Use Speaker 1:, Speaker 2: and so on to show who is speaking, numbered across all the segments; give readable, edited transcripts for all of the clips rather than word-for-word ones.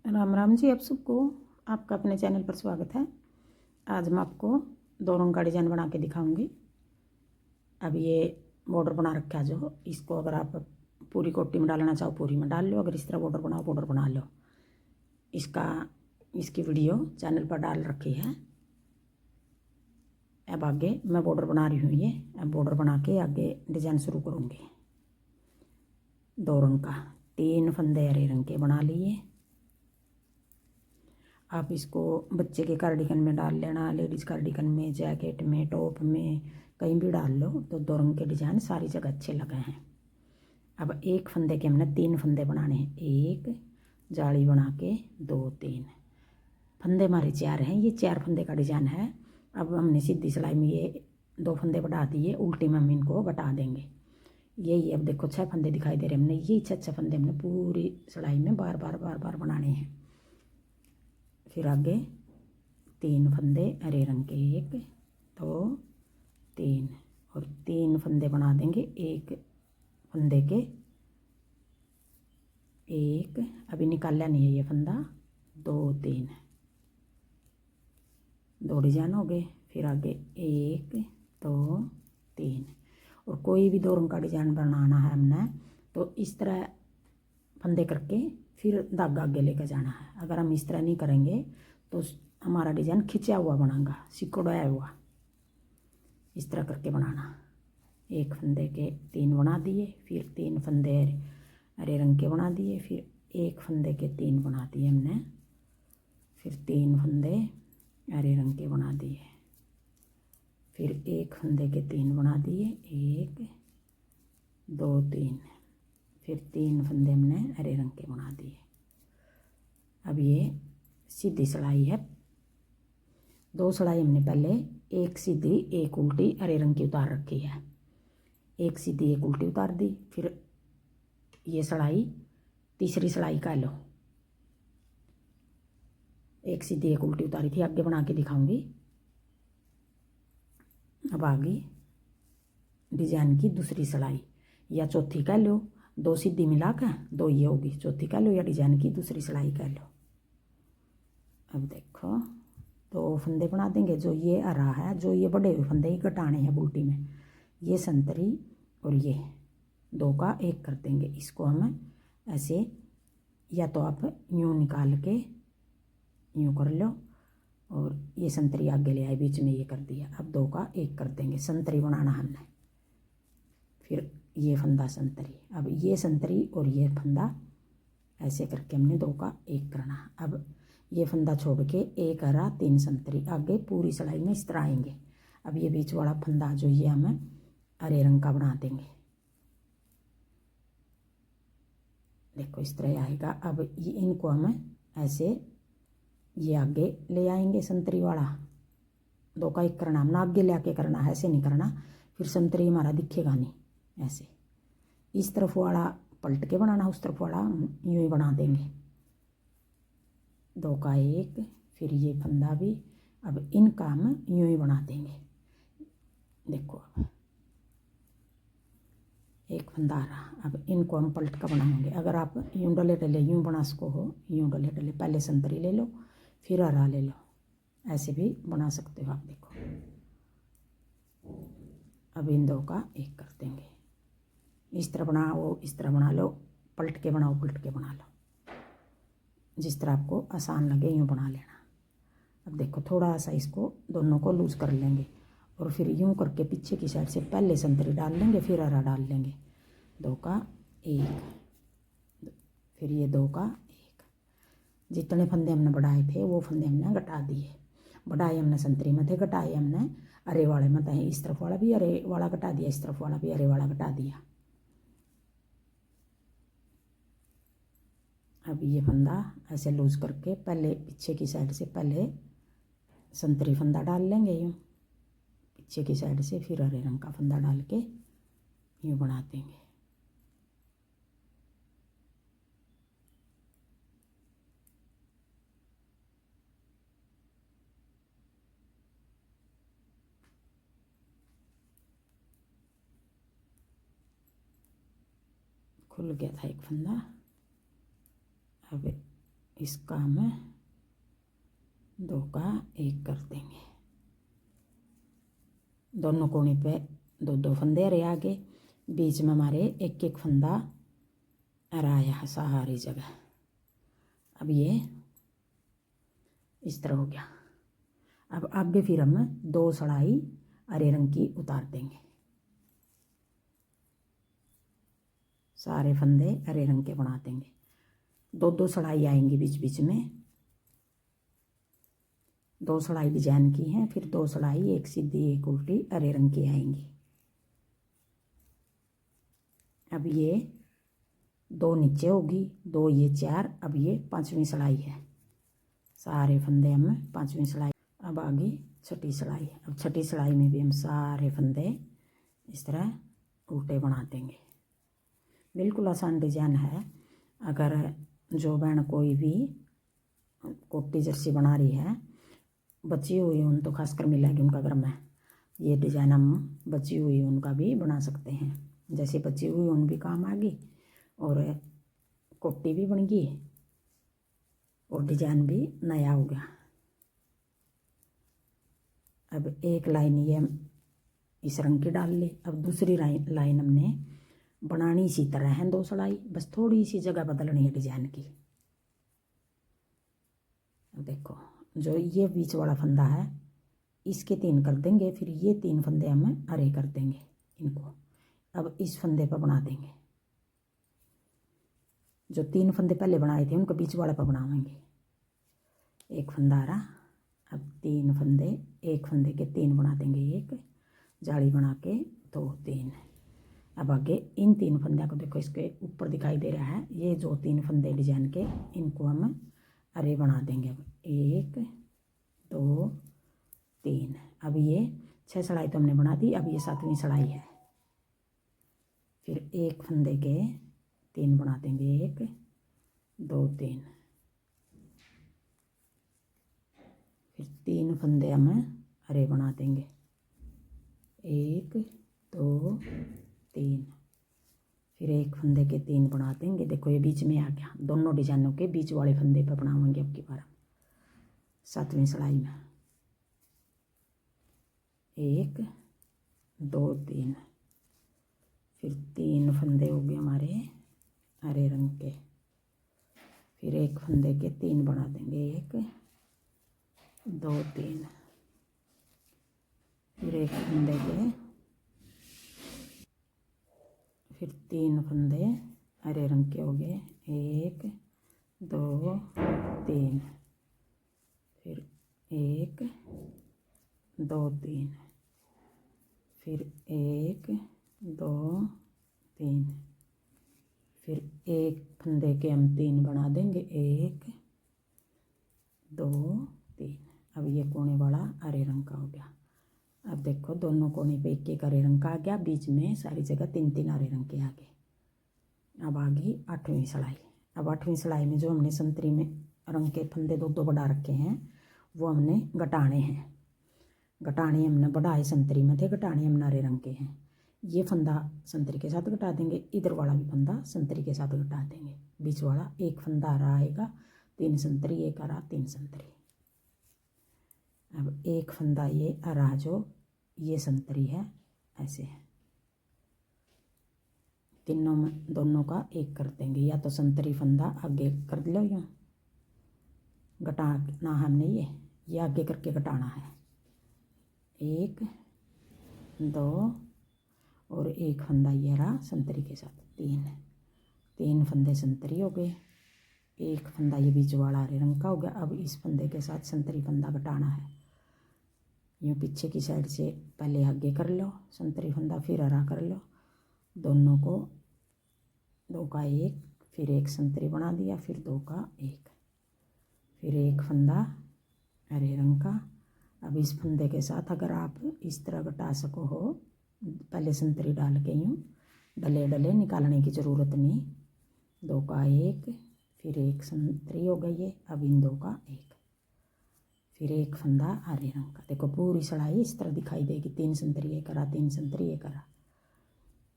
Speaker 1: राम राम जी, आप सबको आपका अपने चैनल पर स्वागत है। आज मैं आपको दो रंग का डिजाइन बना के दिखाऊंगी। अब ये बॉर्डर बना रखा है, जो इसको अगर आप पूरी कोटी में डालना चाहो पूरी में डाल लो, अगर इस तरह बॉर्डर बना लो। इसकी वीडियो चैनल पर डाल रखी है। अब आगे मैं बॉर्डर बना रही हूँ। ये अब बॉर्डर बना के आगे डिजाइन शुरू करूँगी। दो रंग का 3 फंदे हरे रंग के बना लिए। आप इसको बच्चे के कार्डिगन में डाल लेना, लेडीज़ कार्डिगन में, जैकेट में, टॉप में, कहीं भी डाल लो। तो दो रंग के डिजाइन सारी जगह अच्छे लगे हैं। अब एक फंदे के हमने 3 फंदे बनाने हैं। एक जाली बना के 2 3 फंदे हमारे 4 हैं। ये 4 फंदे का डिजाइन है। अब हमने सीधी सिलाई में ये 2 फंदे बढ़ा दिए, उल्टी में हम इनको बटा देंगे। यही अब देखो 6 फंदे दिखाई दे रहे हैं। हमने यही 6 फंदे हमने पूरी सिलाई में बार बार बनाने हैं। फिर आगे 3 फंदे हरे रंग के, 1 2 3, और 3 फंदे बना देंगे एक फंदे के। एक अभी निकाला नहीं है ये फंदा, 2 3, 2 डिजाइन हो गए। फिर आगे 1 2 3, और कोई भी 2 रंग का डिजाइन बनाना है हमने तो इस तरह फंदे करके फिर धागा आगे लेकर जाना है। अगर हम इस तरह नहीं करेंगे तो हमारा डिजाइन खिंचा हुआ बनाएगा, सिकुड़ाया हुआ। इस तरह करके बनाना। एक फंदे के 3 बना दिए, फिर 3 फंदे हरे रंग के बना दिए, फिर एक फंदे के 3 बना दिए हमने, फिर 3 फंदे हरे रंग के बना दिए, फिर एक फंदे के 3 बना दिए, 1 2 3, फिर 3 फंदे हमने हरे रंग के बना दिए। अब ये सीधी सिलाई है। 2 सिलाई हमने पहले एक सीधी एक उल्टी हरे रंग की उतार रखी है। एक सीधी एक उल्टी उतार दी। फिर ये सिलाई तीसरी सिलाई का लो, एक सीधी एक उल्टी उतारी थी, आगे बना के दिखाऊंगी। अब आगे डिजाइन की दूसरी सिलाई या चौथी कह लो, 2 सीधी मिला कर 2 ये होगी, चौथी कह लो या डिजाइन की दूसरी सिलाई कह लो। अब देखो 2 फंदे बना देंगे। जो ये हरा है, जो ये बड़े हुए फंदे ही घटाने हैं बुल्टी में, ये संतरी और ये 2 का 1 कर देंगे। इसको हम ऐसे, या तो आप यूँ निकाल के यूँ कर लो, और ये संतरी आगे ले आए, बीच में ये कर दिया। अब 2 का 1 कर देंगे, संतरी बनाना हमने। फिर ये फंदा संतरी, अब ये संतरी और ये फंदा ऐसे करके हमने 2 का 1 करना। अब ये फंदा छोड़ के 1 हरा 3 संतरी, आगे पूरी सिलाई में इस तरह आएंगे। अब ये बीच वाला फंदा जो ये हम हरे रंग का बना देंगे, देखो इस तरह आएगा। अब ये इनको हम ऐसे ये आगे ले आएंगे, संतरी वाला 2 का 1 करना, हमने आगे ले आके करना है, ऐसे नहीं करना, फिर संतरी हमारा दिखेगा नहीं। ऐसे इस तरफ वाला पलट के बनाना, उस तरफ वाला यूँ ही बना देंगे। 2 का 1, फिर ये फंदा भी। अब इनका हम यूँ ही बना देंगे। देखो अब एक फंदा आ रहा, अब इनको हम पलट कर बनाएंगे। अगर आप यूँ डले डले यूँ बना सको हो, यूँ डले डले पहले संतरी ले लो फिर हरा ले लो, ऐसे भी बना सकते हो आप। देखो अब इन 2 का 1 कर देंगे। इस तरह बनाओ, इस तरह बना लो, पलट के बनाओ, पलट के बना लो, जिस तरह आपको आसान लगे यूँ बना लेना। अब देखो थोड़ा सा इसको दोनों को लूज़ कर लेंगे, और फिर यूँ करके पीछे की साइड से पहले संतरी डाल लेंगे, फिर हरा डाल लेंगे। 2 का 1, फिर ये 2 का 1। जितने फंदे हमने बढ़ाए थे वो फंदे हमने घटा दिए। बढ़ाए हमने संतरी में थे, घटाए हमने हरे वाले में थे। इस तरफ वाला भी हरे वाला घटा दिया, इस तरफ वाला भी हरे वाला घटा दिया। अब ये फंदा ऐसे लूज करके पहले पीछे की साइड से पहले संतरी फंदा डाल लेंगे यूँ पीछे की साइड से, फिर हरे रंग का फंदा डाल के यूँ बना देंगे। खुल गया था एक फंदा। अब इसका हम 2 का 1 कर देंगे। दोनों कोने पे 2 फंदे रहे आगे, बीच में हमारे 1 फंदा आया है सारी जगह। अब ये इस तरह हो गया। अब आगे फिर हम 2 सड़ाई हरे रंग की उतार देंगे। सारे फंदे हरे रंग के बना देंगे। 2 सड़ाई आएंगी बीच बीच में, 2 सड़ाई डिजाइन की हैं, फिर 2 सड़ाई एक सीधी एक उल्टी हरे रंग की आएंगी। अब ये 2 नीचे होगी, 2 ये 4। अब ये 5वीं सड़ाई है। सारे फंदे हम 5वीं सड़ाई। अब आगे 6ठी सड़ाई। अब 6ठी सड़ाई में भी हम सारे फंदे इस तरह उल्टे बना देंगे। बिल्कुल आसान डिजाइन है। अगर जो बहन कोई भी कोटी जर्सी बना रही है, बची हुई ऊन तो खासकर मिलेगी उनका घर में, ये डिजाइन हम बची हुई ऊन का भी बना सकते हैं। जैसे बची हुई ऊन भी काम आ गई और कोटी भी बन गई और डिजाइन भी नया हो गया। अब एक लाइन ये इस रंग की डाल ली। अब दूसरी लाइन हमने बनानी इसी तरह है 2 सड़ाई, बस थोड़ी सी जगह बदलनी है डिजाइन की। अब देखो, जो ये बीच वाला फंदा है इसके 3 कर देंगे, फिर ये 3 फंदे हम हरे कर देंगे इनको। अब इस फंदे पर बना देंगे, जो 3 फंदे पहले बनाए थे उनको बीच वाला पर बनाएंगे। 1 फंदा हरा। अब 3 फंदे, 1 फंदे के 3 बना देंगे, एक जाली बना के 2 3। अब आगे इन 3 फंदे को देखो, इसके ऊपर दिखाई दे रहा है, ये जो 3 फंदे डिजाइन के, इनको हम हरे बना देंगे। अब 1 2 3। अब ये 6 सड़ाई तो हमने बना दी। अब ये 7वीं सड़ाई है। फिर 1 फंदे के 3 बना देंगे, 1 2 3। फिर 3 फंदे हम हरे बना देंगे, 1 2 3। फिर 1 फंदे के 3 बना देंगे। देखो ये बीच में आ गया, दोनों डिजाइनों के बीच वाले फंदे पर बनाएंगे अब की बार 7वीं सड़ाई में। 1 2 3। फिर 3 फंदे हो गए हमारे हरे रंग के। फिर 1 फंदे के 3 बना देंगे, 1 2 3। फिर 1 फंदे के, फिर 3 फंदे हरे रंग के हो गए, 1 2 3। फिर 1 2 3। फिर 1 2 3। फिर 1 फंदे के हम 3 बना देंगे, 1 2 3। अब ये कोने वाला हरे रंग का हो गया। अब देखो दोनों कोने पे 1 हरे रंग का आ गया, बीच में सारी जगह 3 हरे रंग के आ गए। अब आ गई 8वीं सड़ाई। अब 8वीं सड़ाई में जो हमने संतरी में रंग के फंदे 2 बढ़ा रखे हैं वो हमने घटाने हैं। घटाने हमने बढ़ाए संतरी में थे, घटाने हमने हरे रंग के हैं। ये फंदा संतरी के साथ घटा देंगे, इधर वाला भी फंदा संतरी के साथ घटा देंगे। बीच वाला 1 फंदा हरा आएगा, 3 संतरी, 1 हरा 3 संतरी। अब 1 फंदा ये हरा जो ये संतरी है, ऐसे है। तीनों में दोनों का 1 कर देंगे, या तो संतरी फंदा आगे कर लो, यूँ घटाना हमने ये आगे करके घटाना है। 1 2 और 1 फंदा ये रहा संतरी के साथ, 3 फंदे संतरी हो गए। 1 फंदा ये बीच वाला हरे रंग का हो गया। अब इस फंदे के साथ संतरी फंदा घटाना है, यूँ पीछे की साइड से पहले आगे कर लो संतरी फंदा, फिर हरा कर लो। दोनों को 2 का 1, फिर 1 संतरी बना दिया, फिर 2 का 1, फिर 1 फंदा हरे रंग का। अब इस फंदे के साथ अगर आप इस तरह घटा सको हो, पहले संतरी डाल के यूँ डले डले निकालने की ज़रूरत नहीं। 2 का 1, फिर 1 संतरी हो गई है। अब इन 2 का 1, फिर 1 फंदा हरे रंग का। देखो पूरी सड़ाई इस तरह दिखाई देगी, 3 संतरी 1 हरा, 3 संतरी 1 हरा।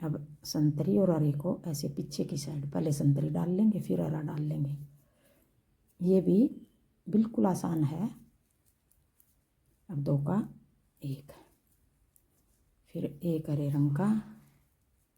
Speaker 1: अब संतरी और हरे को ऐसे पीछे की साइड पहले संतरी डाल लेंगे, फिर हरा डाल लेंगे। ये भी बिल्कुल आसान है। अब 2 का 1, फिर एक हरे रंग का।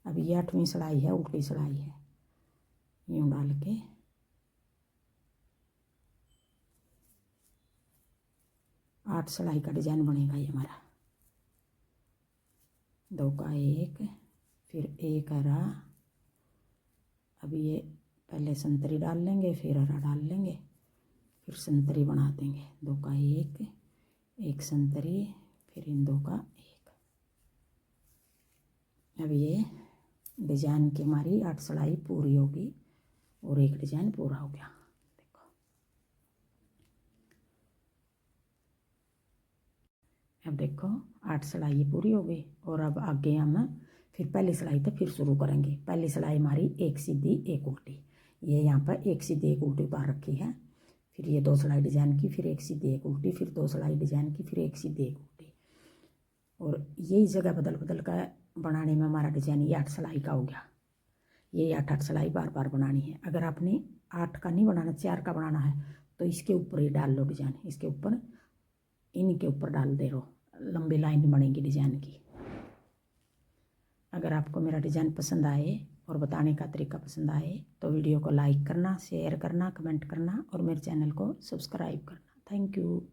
Speaker 1: अब ये 8वीं सिलाई है, उल्टी सिलाई है, यूँ डाल के 8 सिलाई का डिजाइन बनेगा ये हमारा। 2 का 1, फिर एक हरा। अब ये पहले संतरी डाल लेंगे, फिर हरा डाल लेंगे, फिर संतरी बना देंगे। 2 का 1, एक संतरी, फिर इन 2 का 1। अब ये डिजाइन की हमारी 8 सिलाई पूरी होगी और एक डिजाइन पूरा हो गया। देखो, अब देखो 8 सिलाई पूरी हो गई। और अब आगे हम फिर पहली सिलाई तो फिर शुरू करेंगे। पहली सिलाई हमारी एक सीधी एक उल्टी, ये यहाँ पर एक सीधी एक उल्टी उतार रखी है। फिर ये 2 सिलाई डिजाइन की, फिर एक सीधी एक उल्टी, फिर 2 सिलाई डिजाइन की, फिर एक सीधी एक उल्टी। और यही जगह बदल बदल कर बनाने में हमारा डिजाइन ये 8 सिलाई का हो गया। ये 8 सिलाई बार बार बनानी है। अगर आपने 8 का नहीं बनाना, 4 का बनाना है, तो इसके ऊपर ही डाल लो डिजाइन, इसके ऊपर, इनके ऊपर डाल दे रो, लंबी लाइन बनेगी डिजाइन की। अगर आपको मेरा डिज़ाइन पसंद आए और बताने का तरीका पसंद आए तो वीडियो को लाइक करना, शेयर करना, कमेंट करना और मेरे चैनल को सब्सक्राइब करना। Thank you.